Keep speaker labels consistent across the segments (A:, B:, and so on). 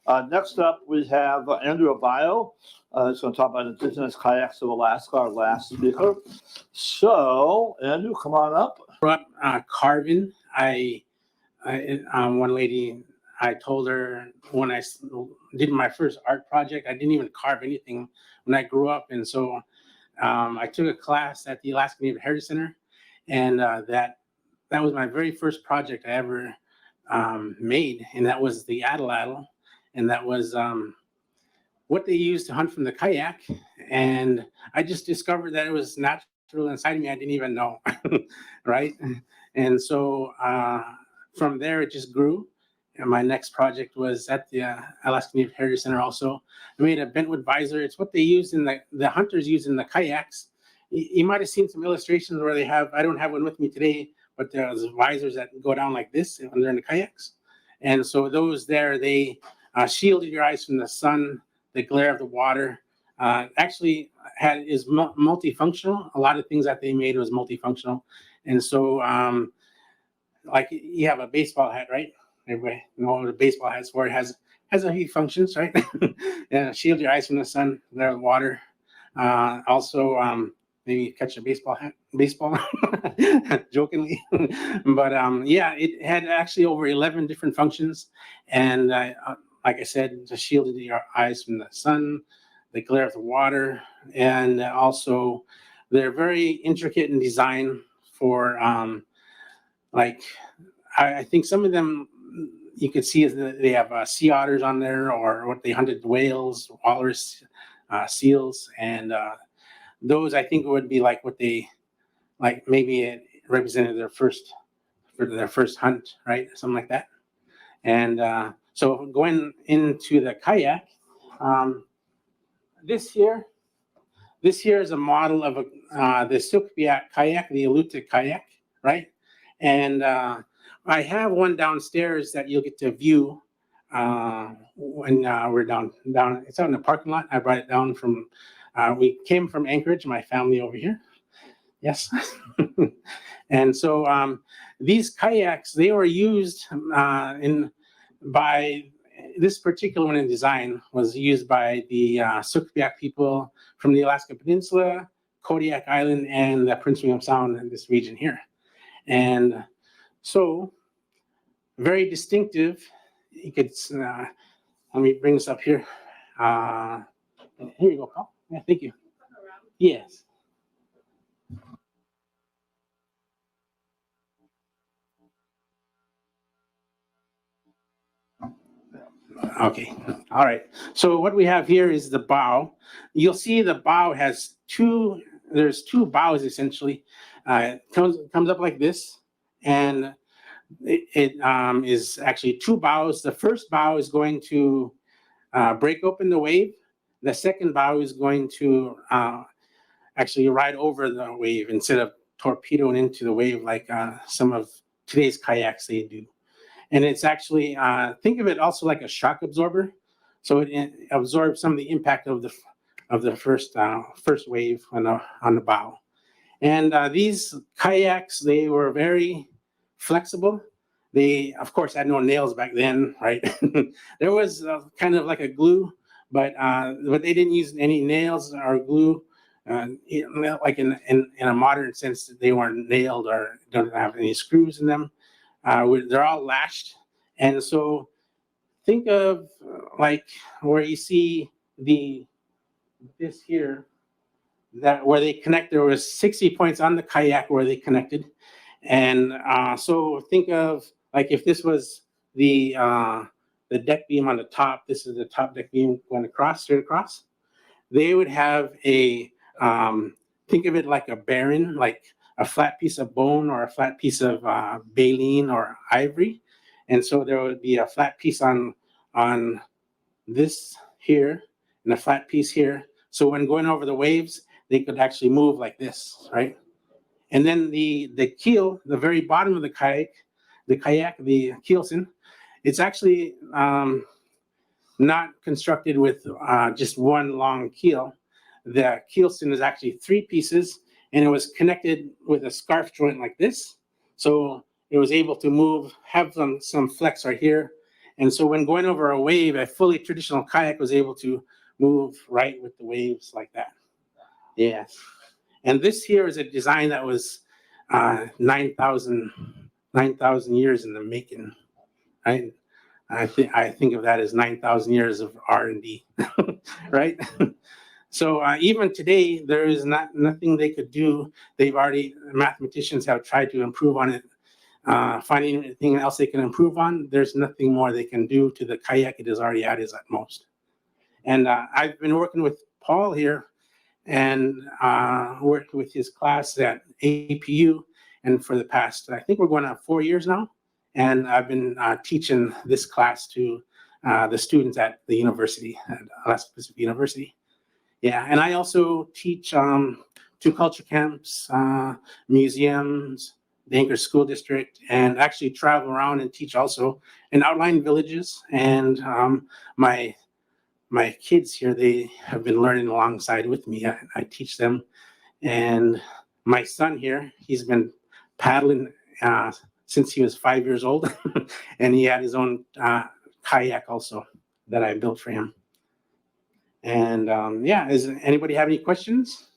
A: Next up, we have Andrew Abyo. He's going to talk about Indigenous Kayaks of Alaska, our last speaker. So, Andrew, come on up.
B: Carving. One lady, I told her when I did my first art project, I didn't even carve anything when I grew up. And so I took a class at the Alaska Native Heritage Center, and that was my very first project I ever made, and that was the atlatl, and that was what they used to hunt from the kayak. And I just discovered that it was natural inside of me. I didn't even know, right? And so from there, it just grew. And my next project was at the Alaska Native Heritage Center also. I made a bentwood visor. It's what they used in the hunters use in the kayaks. You might have seen some illustrations where they have, I don't have one with me today, but there's visors that go down like this when they're in the kayaks. And so those there, they shielded your eyes from the sun, the glare of the water. Actually is multifunctional. A lot of things that they made was multifunctional. And so like you have a baseball hat, right? Everybody know what a baseball hat's for. It has a few functions, right? Yeah, shield your eyes from the sun, the water. Also, maybe catch a baseball, jokingly. But yeah, it had actually over 11 different functions. And like I said, just shielded your eyes from the sun, the glare of the water. And also, they're very intricate in design for, like, I think some of them, you could see is that they have sea otters on there, or what they hunted, whales, walrus, seals, and those I think would be like what they, like maybe it represented their first hunt, right? Something like that. And so going into the kayak, this here is a model of the Sukovyak Kayak, the Aleutic kayak, right? And I have one downstairs that you'll get to view when we're down. It's out in the parking lot. I brought it down from. We came from Anchorage, my family over here. Yes, and so these kayaks, they were used by this particular one in design was used by the Sukovyak people from the Alaska Peninsula, Kodiak Island, and the Prince William Sound in this region here. And so, very distinctive. You could, let me bring this up here. Here you go, Paul. Yeah, thank you. Yes. Okay, all right. So what we have here is the bow. You'll see the bow has there's two bows essentially. It comes up like this, and it is actually two bows. The first bow is going to break open the wave. The second bow is going to actually ride over the wave instead of torpedoing into the wave like some of today's kayaks they do. And it's actually, think of it also like a shock absorber. So it absorbs some of the impact of the first wave on the bow. And these kayaks, they were very flexible. They, of course, had no nails back then, right? There was kind of like a glue, but they didn't use any nails or glue. Like in a modern sense, they weren't nailed or don't have any screws in them. They're all lashed. And so think of like where you see this here, that where they connect, there was 60 points on the kayak where they connected. And so think of like if this was the deck beam on the top, this is the top deck beam going across, straight across. They would have a, think of it like a bearing, like a flat piece of bone or a flat piece of baleen or ivory. And so there would be a flat piece on this here and a flat piece here. So when going over the waves, they could actually move like this, right? And then the keel, the very bottom of the kayak, the keelson, it's actually not constructed with just one long keel. The keelson is actually three pieces, and it was connected with a scarf joint like this. So it was able to move, have some flex right here, And so when going over a wave, a fully traditional kayak was able to move right with the waves like that. Yes. And this here is a design that was 9,000 years in the making, right? I think of that as 9,000 years of R&D, right? So even today, there is nothing they could do. Mathematicians have tried to improve on it. Finding anything else they can improve on, there's nothing more they can do to the kayak. It is already at its utmost. And I've been working with Paul here and worked with his class at APU. And for the past, I think we're going on 4 years now. And I've been teaching this class to the students at the university, at Alaska Pacific University. Yeah, and I also teach 2 culture camps, museums, the Anchorage School District, and actually travel around and teach also in outlying villages. And my kids here, they have been learning alongside with me. I teach them. And my son here, he's been paddling since he was 5 years old. And he had his own kayak also that I built for him. And yeah, does anybody have any questions?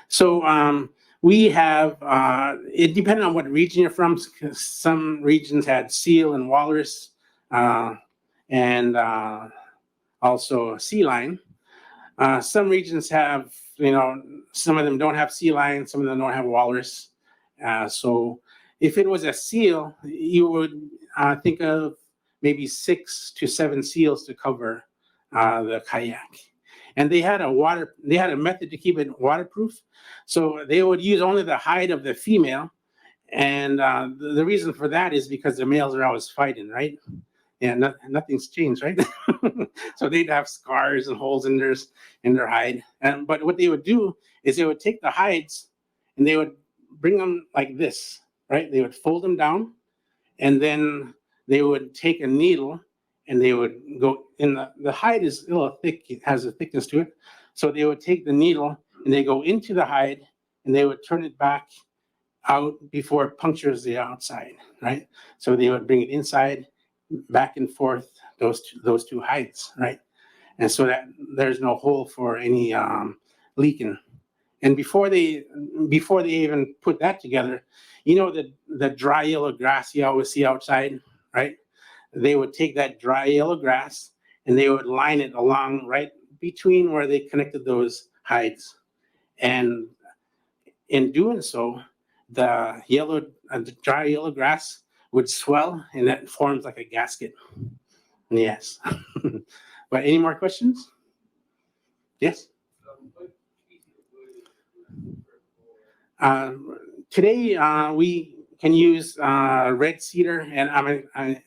B: So we have, it depending on what region you're from, some regions had seal and walrus and also sea lion. Some regions have, some of them don't have sea lion, some of them don't have walrus. So if it was a seal, you would think of maybe 6 to 7 seals to cover the kayak. And they had a method to keep it waterproof. So they would use only the hide of the female. And the reason for that is because the males are always fighting, right? Yeah, nothing's changed, right? So they'd have scars and holes in their hide. But what they would do is they would take the hides and they would bring them like this, right? They would fold them down, and then they would take a needle and they would go in the hide is a little thick, it has a thickness to it. So they would take the needle and they go into the hide and they would turn it back out before it punctures the outside, right? So they would bring it inside, back and forth, those two hides, right? And so that there's no hole for any leaking. And before they even put that together, the dry yellow grass you always see outside, right? They would take that dry yellow grass and they would line it along right between where they connected those hides. And in doing so, the dry yellow grass would swell and that forms like a gasket. Yes. But any more questions? Yes. Today we can use red cedar and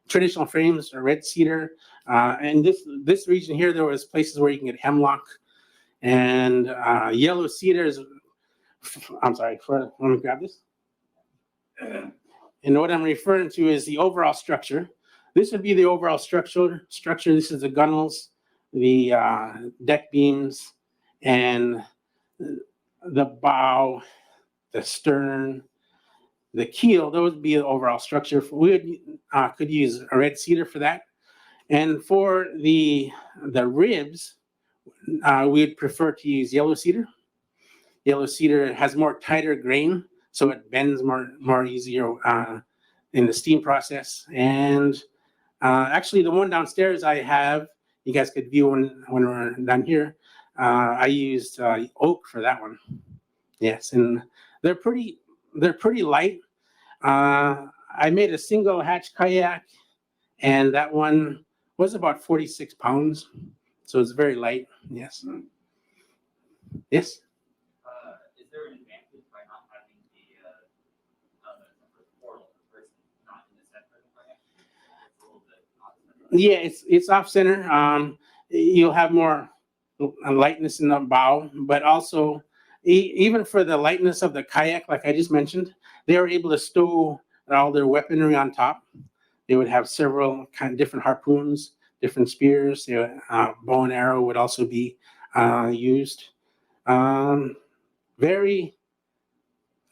B: traditional frames, or red cedar. And this region here, there was places where you can get hemlock and yellow cedar is. I'm sorry. Let me grab this. And what I'm referring to is the overall structure. This would be the overall structure. This is the gunnels, the deck beams, and the bow, the stern, the keel. Those would be the overall structure. We could use a red cedar for that. And for the ribs, we'd prefer to use yellow cedar. Yellow cedar has more tighter grain, so it bends more easier in the steam process. And actually, the one downstairs I have, you guys could view when we're done here. I used oak for that one. Yes, and they're pretty light. I made a single hatch kayak, and that one was about 46 pounds, so it's very light. Yes. Yes.
C: Is there an advantage by not having the portal for the person not in the center of the kayak? It's a little bit off-center.
B: Yeah, it's off center. You'll have more lightness in the bow, but also even for the lightness of the kayak, like I just mentioned, they were able to stow all their weaponry on top. They would have several kind of different harpoons, different spears. Bow and arrow would also be used. Very,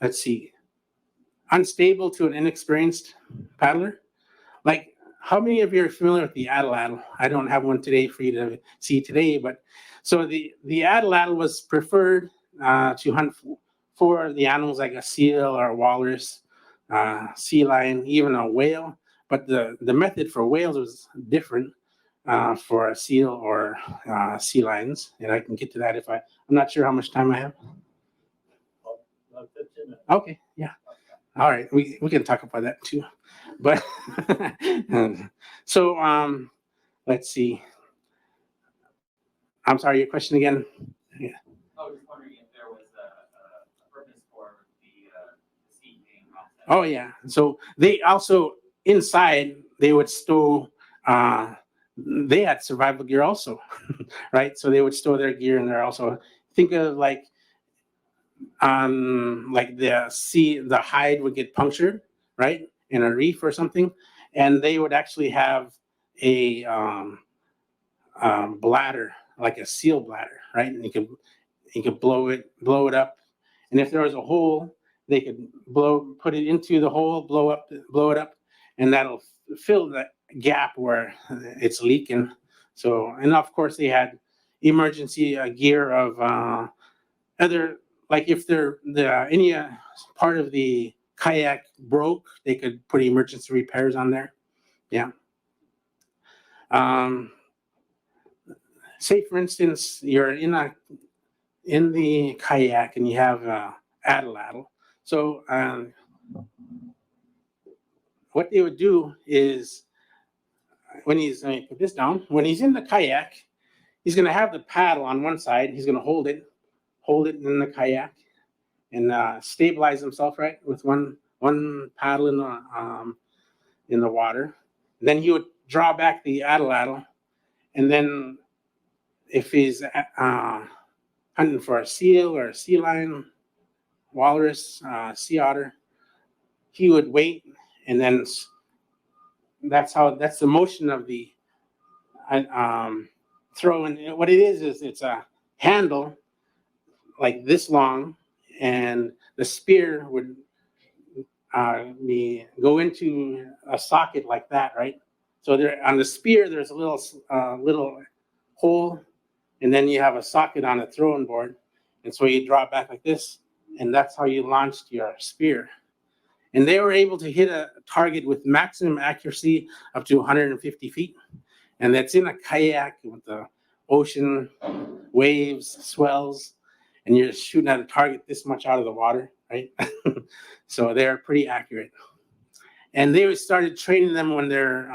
B: let's see, unstable to an inexperienced paddler. Like, how many of you are familiar with the atlatl? I don't have one today for you to see today, but so the atlatl was preferred to hunt for the animals like a seal or a walrus, sea lion, even a whale. But the method for whales was different for a seal or sea lions, and I can get to that if I'm not sure how much time I have.
A: About 15 minutes.
B: Okay, yeah. All right, we can talk about that too. But so let's see. I'm sorry, your question again? Yeah.
C: I was just wondering if there was a purpose for the seed being offset.
B: Oh yeah. So they also inside they would stow they had survival gear also, right? So they would store their gear in there also. Think of like the hide would get punctured, right, in a reef or something, and they would actually have a bladder, like a seal bladder, right, and you could blow it up, and if there was a hole, they could put it into the hole, blow it up, and that'll fill the gap where it's leaking. So, and of course they had emergency gear of other, like if any part of the kayak broke, they could put emergency repairs on there. Yeah. Say for instance, you're in the kayak and you have atlatl. So what they would do is when he's, let me put this down, when he's in the kayak, he's going to have the paddle on one side. He's going to hold it in the kayak and stabilize himself, right, with one paddle in the water. Then he would draw back the atlatl, and then if he's hunting for a seal or a sea lion, walrus, sea otter, he would wait, and then that's the motion of the throw. And what it is it's a handle like this long, and the spear would go into a socket like that, right? So there on the spear, there's a little hole, and then you have a socket on the throwing board, and so you draw it back like this, and that's how you launched your spear. And they were able to hit a target with maximum accuracy up to 150 feet, and that's in a kayak with the ocean waves, swells, and you're shooting at a target this much out of the water, right? So they're pretty accurate. And they started training them when they're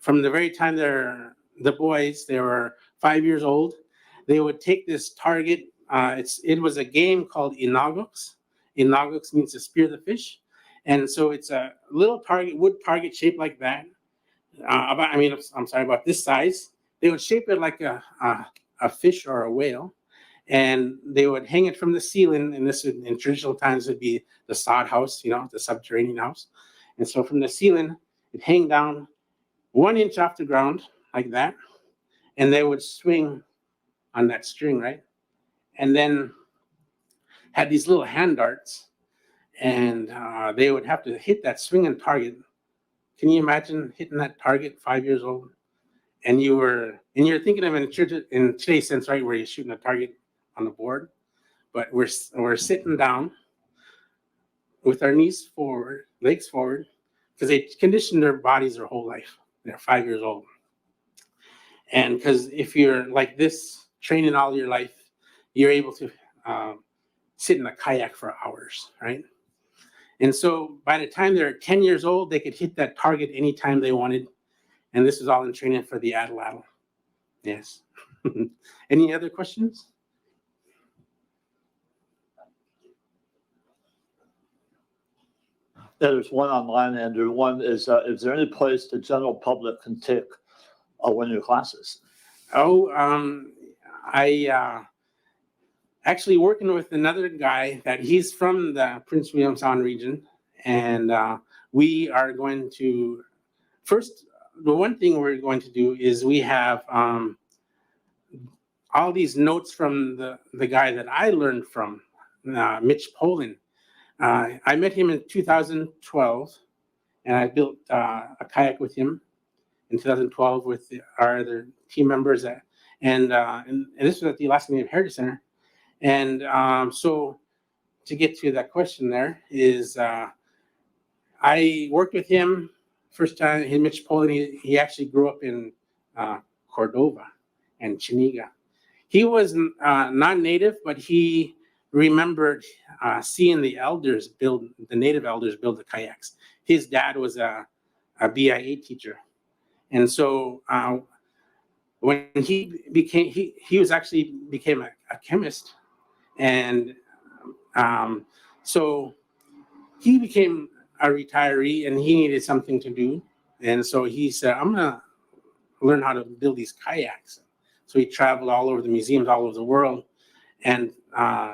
B: from the very time the boys, they were 5 years old. They would take this target. It was a game called Inagux. Inagux means to spear the fish, and so it's a little wood target shaped like that. About this size. They would shape it like a fish or a whale, and they would hang it from the ceiling. And this would, in traditional times, would be the sod house, the subterranean house. And so from the ceiling, it'd hang down 1 inch off the ground like that, and they would swing on that string, right? And then had these little hand darts, and they would have to hit that swinging target. Can you imagine hitting that target 5 years old? And you're thinking of it in today's sense, right, where you're shooting a target on the board, but we're sitting down with our knees forward, legs forward, because they condition their bodies their whole life. They're 5 years old. And because if you're like this, training all your life, you're able to sit in a kayak for hours, right? And so by the time they're 10 years old, they could hit that target anytime they wanted. And this is all in training for the atlatl. Yes. Any other questions?
A: Yeah, there's one online, Andrew. One is there any place the general public can take one of your classes?
B: Oh, I actually working with another guy that he's from the Prince William Sound region, and we are going to first. The one thing we're going to do is we have all these notes from the guy that I learned from, Mitch Poland. I met him in 2012, and I built a kayak with him in 2012 with our other team members. And this was at the Alaska Native Heritage Center. And so to get to that question there is I worked with him first time in Mitch Poland. He actually grew up in Cordova and Chiniga. He was non-native, but he remembered seeing the native elders build the kayaks. His dad was a BIA teacher. And so when he became a chemist. And so he became a retiree and he needed something to do. And so he said, I'm going to learn how to build these kayaks. So he traveled all over the museums all over the world and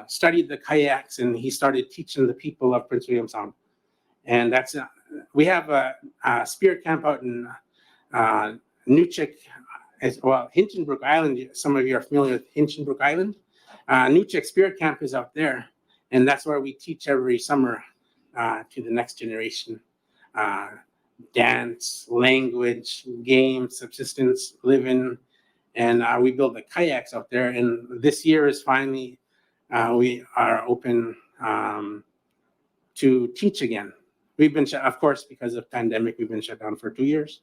B: studied the kayaks, and he started teaching the people of Prince William Sound. And that's we have a spirit camp out in Nuchik, Hinchinbrook Island. Some of you are familiar with Hinchinbrook Island. Nuchik Spirit Camp is out there, and that's where we teach every summer to the next generation. Dance, language, games, subsistence, living, and we build the kayaks out there. And this year is finally, we are open to teach again. We've been, of course, because of pandemic, we've been shut down for 2 years.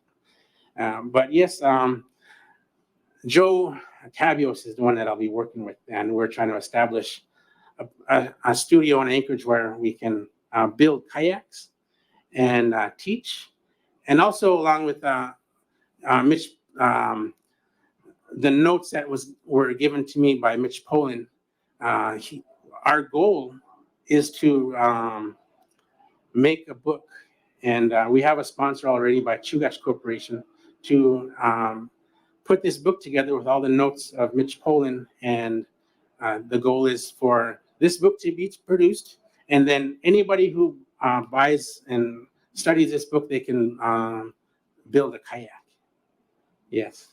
B: But yes, Joe Tabios is the one that I'll be working with, and we're trying to establish a studio in Anchorage where we can build kayaks and teach, and also along with Mitch, the notes that were given to me by Mitch Poland. Our goal is to make a book, and we have a sponsor already by Chugach Corporation to put this book together with all the notes of Mitch Poland, and the goal is for this book to be produced, and then anybody who buys and studies this book, they can build a kayak. Yes.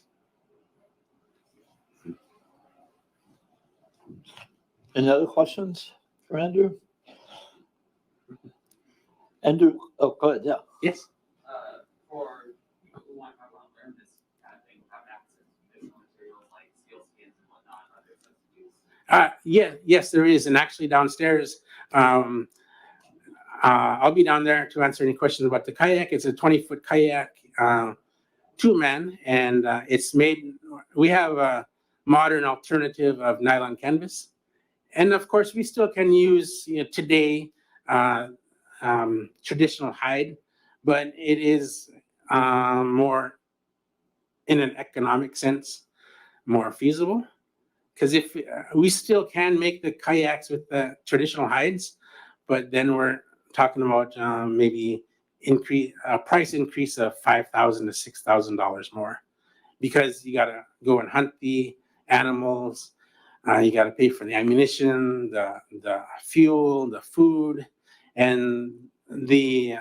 A: Any other questions for Andrew? Andrew, oh, go ahead, yeah.
B: Yes.
C: For people who want to learn this kind of thing, have access to traditional materials like seal skins and whatnot, are there substitutes?
B: Yes, there is. And actually downstairs, I'll be down there to answer any questions about the kayak. It's a 20-foot kayak, two-man, and it's made, we have a modern alternative of nylon canvas. And of course, we still can use today traditional hide, but it is more, in an economic sense, more feasible. Because if we still can make the kayaks with the traditional hides, but then we're talking about maybe a price increase of $5,000 to $6,000 more, because you got to go and hunt the animals. You got to pay for the ammunition, the fuel, the food, and the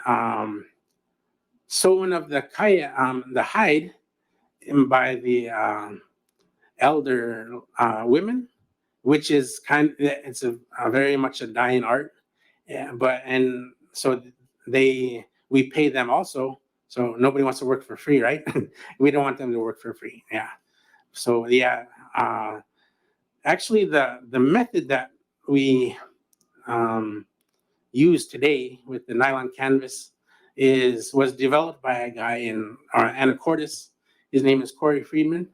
B: sewing of the kayak, the hide, by the elder women, which is it's a very much a dying art. Yeah, and so we pay them also. So nobody wants to work for free, right? We don't want them to work for free. Yeah. So yeah. Actually, the method that we use today with the nylon canvas was developed by a guy in Anacortes. His name is Corey Friedman,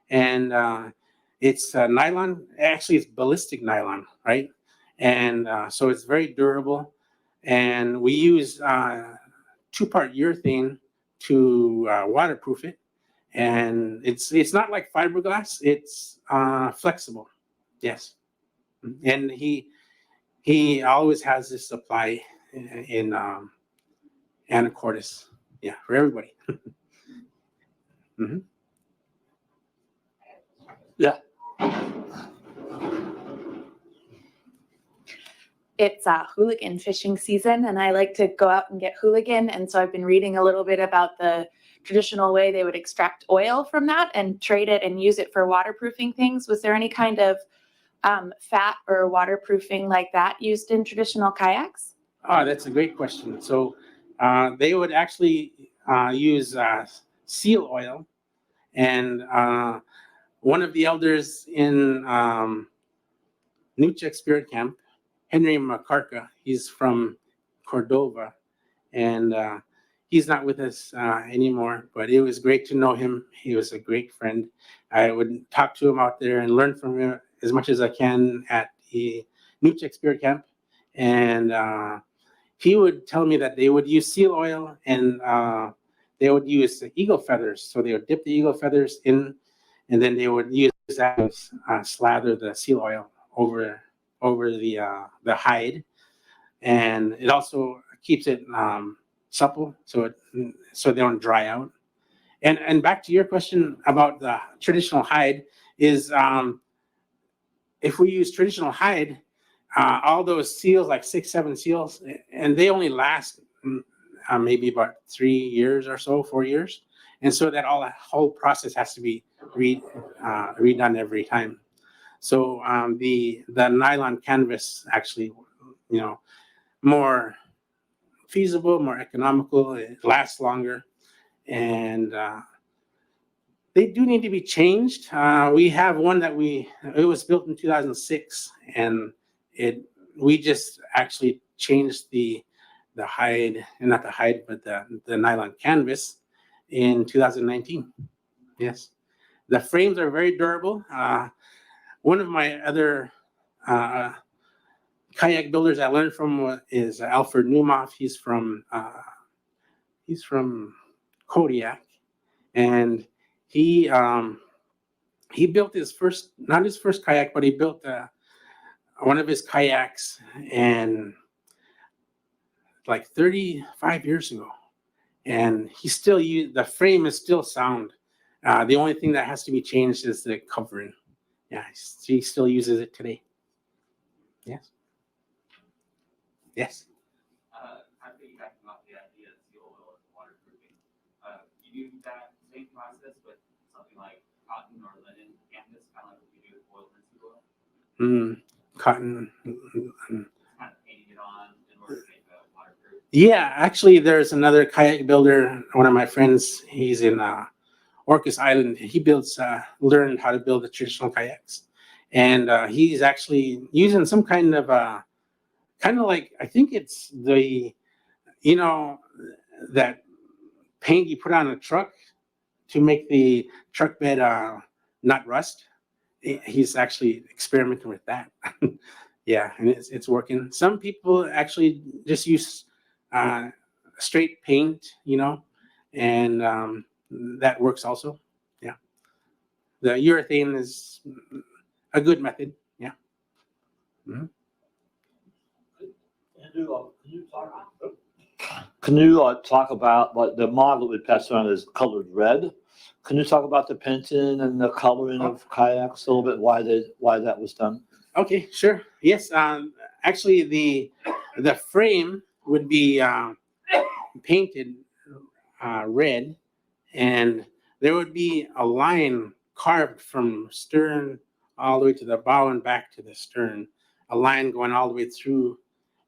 B: and it's nylon. Actually, it's ballistic nylon, right? And so it's very durable. And we use two-part urethane to waterproof it. And it's not like fiberglass. It's flexible. Yes, and he always has this supply in Anacortes. Yeah, for everybody. Mm-hmm.
A: Yeah.
D: It's hooligan fishing season, and I like to go out and get hooligan. And so I've been reading a little bit about the traditional way they would extract oil from that and trade it and use it for waterproofing things. Was there any kind of fat or waterproofing like that used in traditional kayaks?
B: Oh, that's a great question. So they would actually use seal oil, and one of the elders in Chugach Spirit Camp, Henry McCarka, he's from Cordova, and he's not with us anymore, but it was great to know him. He was a great friend. I would talk to him out there and learn from him as much as I can at the Chugach Spirit Camp, and he would tell me that they would use seal oil, and they would use the eagle feathers. So they would dip the eagle feathers in, and then they would use that to slather the seal oil over the hide, and it also keeps it supple, so they don't dry out. And back to your question about the traditional hide is if we use traditional hide, all those seals, like 6-7 seals, and they only last maybe about 3 years or so, 4 years, and so that whole process has to be redone every time. So the nylon canvas actually, more feasible, more economical, it lasts longer, and they do need to be changed. We have one it was built in 2006, and we just actually changed the hide, and not the hide, but the nylon canvas in 2019. Yes, the frames are very durable. One of my other kayak builders I learned from is Alfred Newmoff. He's from Kodiak, and he built not his first kayak, but he built one of his kayaks and like 35 years ago, and the frame is still sound. The only thing that has to be changed is the covering. Yeah, he still uses it today. Yes. Yes.
C: I'm piggybacking off the idea of seal oil as waterproofing. You do that same process with something like cotton or linen canvas, kind of like what you do with oil and seal oil?
B: Cotton.
C: Kind of painting it on in order to make it waterproof.
B: Yeah, actually, there's another kayak builder. One of my friends, he's in Orcas Island. He learned how to build the traditional kayaks, and he's actually using some kind of like, I think it's that paint you put on a truck to make the truck bed not rust. He's actually experimenting with that. Yeah, and it's working. Some people actually just use straight paint, and that works also. Yeah, the urethane is a good method. Yeah. Mm-hmm.
A: Can you talk about like the model we passed around is colored red? Can you talk about the painting and the coloring of kayaks a little bit? Why that was done?
B: Okay, sure. Yes. Actually, the frame would be painted red, and there would be a line carved from stern all the way to the bow and back to the stern, a line going all the way through,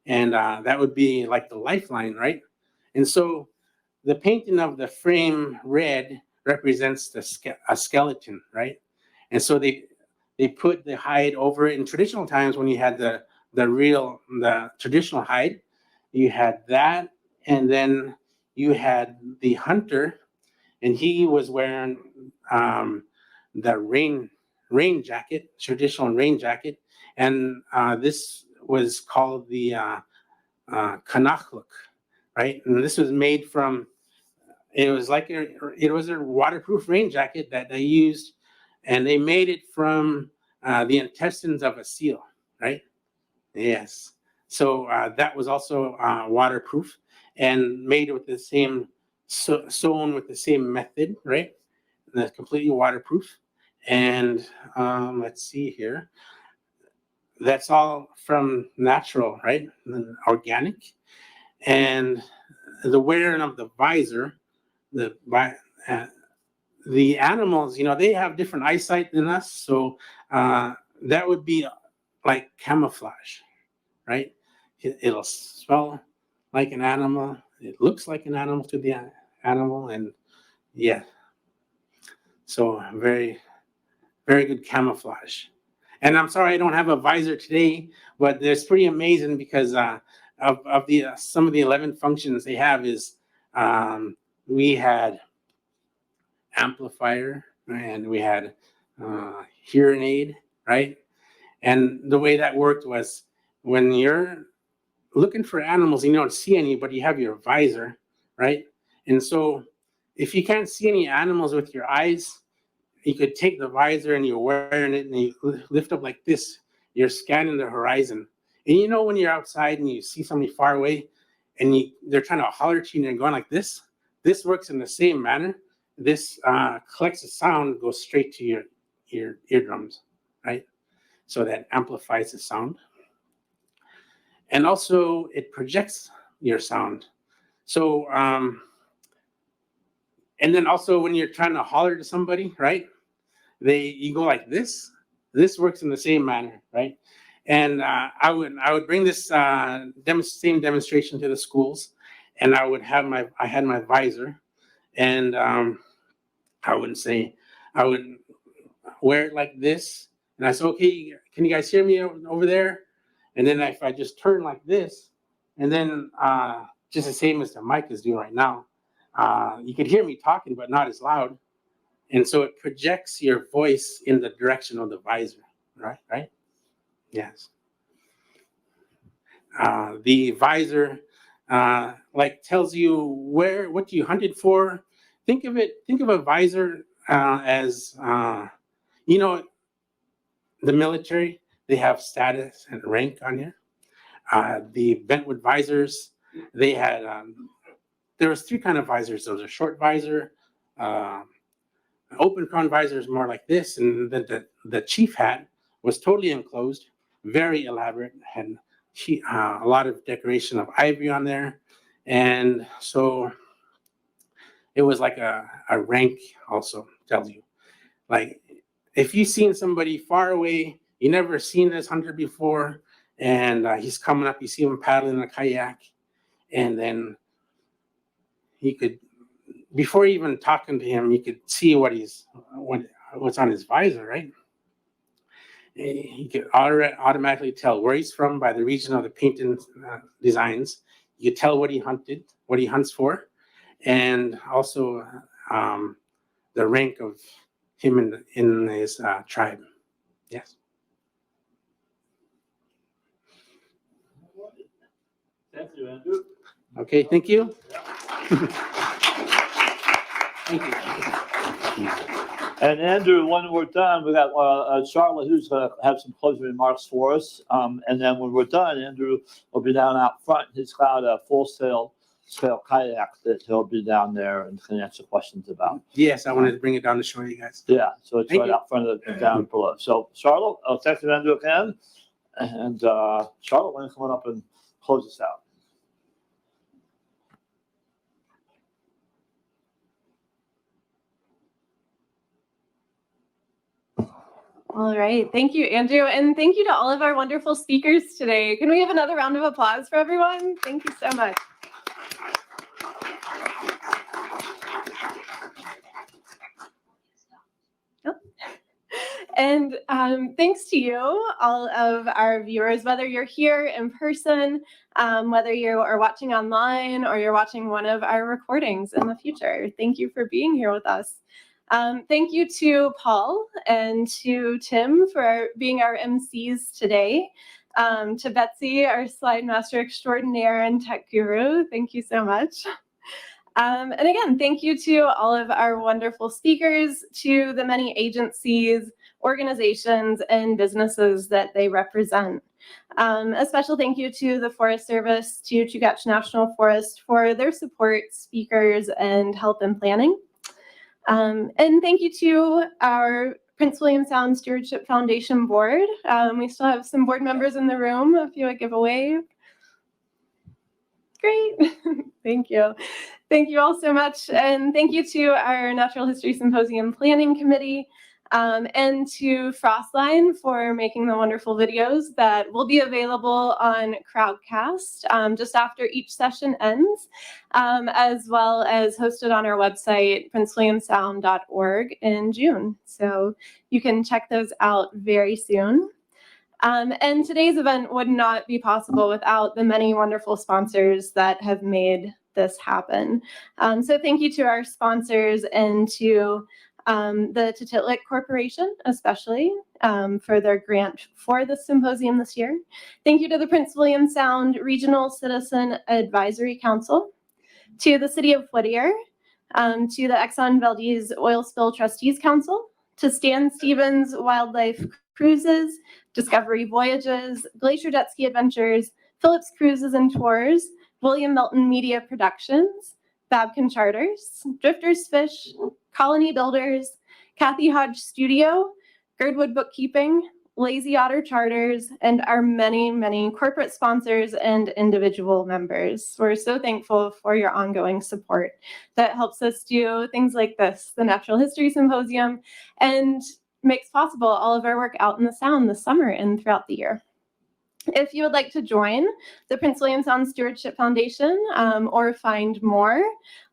B: and that would be like the lifeline, right? And so the painting of the frame red represents a skeleton, right? And so they put the hide over it. In traditional times, when you had the traditional hide, you had that, and then you had the hunter, and he was wearing the rain jacket, traditional rain jacket, and this was called the Kanachluk, right? And this was made from. It was a waterproof rain jacket that they used, and they made it from the intestines of a seal, right? Yes. So that was also waterproof and made with the same, sewn with the same method, right? And that's completely waterproof. And let's see here. That's all from natural, right? And organic. And the wearing of the visor, the animals, they have different eyesight than us. So that would be like camouflage, right? It'll smell like an animal. It looks like an animal to the animal, and yeah. So very, very good camouflage. And I'm sorry I don't have a visor today, but it's pretty amazing because of the some of the 11 functions they have is we had amplifier and we had hearing aid, right? And the way that worked was when you're looking for animals and you don't see any, but you have your visor, right? And so if you can't see any animals with your eyes, you could take the visor and you're wearing it and you lift up like this, you're scanning the horizon. And you know when you're outside and you see somebody far away and they're trying to holler to you and they're going like this works in the same manner. This collects the sound, goes straight to your eardrums, right? So that amplifies the sound. And also it projects your sound. So, and then also when you're trying to holler to somebody, right? You go like this. This works in the same manner, right? And I would bring this same demonstration to the schools, and I had my visor, and I would wear it like this, and I said, okay, can you guys hear me over there? And then if I just turn like this, and then just the same as the mic is doing right now, you could hear me talking, but not as loud. And so it projects your voice in the direction of the visor, right? Yes. The visor tells you what you hunted for. Think of a visor as the military, they have status and rank on here. The Bentwood visors, they had there was 3 kind of visors. There was a short visor, open crown visor is more like this, and then the chief hat was totally enclosed, very elaborate, had a lot of decoration of ivory on there, and so it was like a rank. Also tells you, like, if you've seen somebody far away, you never seen this hunter before, and he's coming up, you see him paddling a kayak, and then he could, before even talking to him, you could see what's on his visor, right? He could automatically tell where he's from by the region of the painting designs. You could tell what he hunted, what he hunts for, and also the rank of him in his tribe. Yes.
A: Thank you, Andrew.
B: Okay, thank you. Thank you.
A: And Andrew, when we're done, we got Charla, who's going to have some closing remarks for us. And then when we're done, Andrew will be down out front. He's got a full-scale kayak that he'll be down there and can answer questions about.
B: Yes, I wanted to bring it down to show you guys.
A: Yeah, so it's
B: Thank
A: right
B: you.
A: out front of and down below. So Charla, thank you, Andrew, again. And Charla, why don't you come on up and close us out?
E: All right. Thank you, Andrew. And thank you to all of our wonderful speakers today. Can we have another round of applause for everyone? Thank you so much. And thanks to you, all of our viewers, whether you're here in person, whether you are watching online, or you're watching one of our recordings in the future. Thank you for being here with us. Thank you to Paul and to Tim for being our MCs today. To Betsy, our slide master extraordinaire and tech guru, thank you so much. And again, thank you to all of our wonderful speakers, to the many agencies, organizations, and businesses that they represent. A special thank you to the Forest Service, to Chugach National Forest for their support, speakers, and help in planning. And thank you to our Prince William Sound Stewardship Foundation board. We still have some board members in the room, if you would give a wave. Great, thank you. Thank you all so much. And thank you to our Natural History Symposium Planning Committee, and to Frostline for making the wonderful videos that will be available on Crowdcast just after each session ends, as well as hosted on our website, princewilliamsound.org in June. So you can check those out very soon. And today's event would not be possible without the many wonderful sponsors that have made this happen. So thank you to our sponsors and to the Tutitlik Corporation, especially for their grant for the symposium this year. Thank you to the Prince William Sound Regional Citizen Advisory Council, to the City of Whittier, to the Exxon Valdez Oil Spill Trustees Council, to Stan Stevens Wildlife Cruises, Discovery Voyages, Glacier Jet Ski Adventures, Phillips Cruises and Tours, William Melton Media Productions, Babkin Charters, Drifters Fish, Colony Builders, Kathy Hodge Studio, Girdwood Bookkeeping, Lazy Otter Charters, and our many, many corporate sponsors and individual members. We're so thankful for your ongoing support that helps us do things like this, the Natural History Symposium, and makes possible all of our work out in the Sound this summer and throughout the year. If you would like to join the Prince William Sound Stewardship Foundation or find more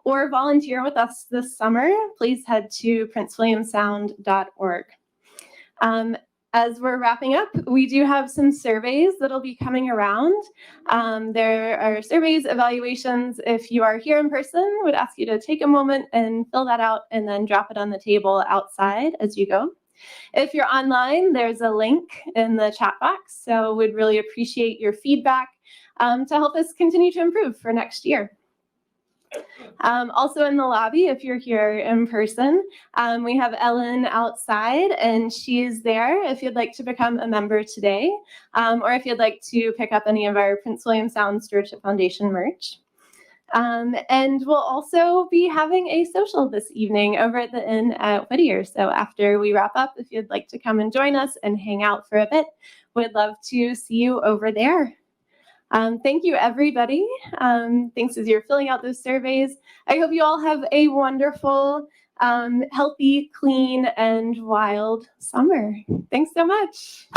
E: or volunteer with us this summer, please head to princewilliamsound.org. As we're wrapping up, we do have some surveys that'll be coming around. There are surveys, evaluations. If you are here in person, would ask you to take a moment and fill that out and then drop it on the table outside as you go. If you're online, there's a link in the chat box, so we'd really appreciate your feedback to help us continue to improve for next year. Also in the lobby, if you're here in person, we have Ellen outside, and she's there if you'd like to become a member today, or if you'd like to pick up any of our Prince William Sound Stewardship Foundation merch. And we'll also be having a social this evening over at the Inn at Whittier. So after we wrap up, if you'd like to come and join us and hang out for a bit, we'd love to see you over there. Thank you, everybody. Thanks as you're filling out those surveys. I hope you all have a wonderful, healthy, clean, and wild summer. Thanks so much.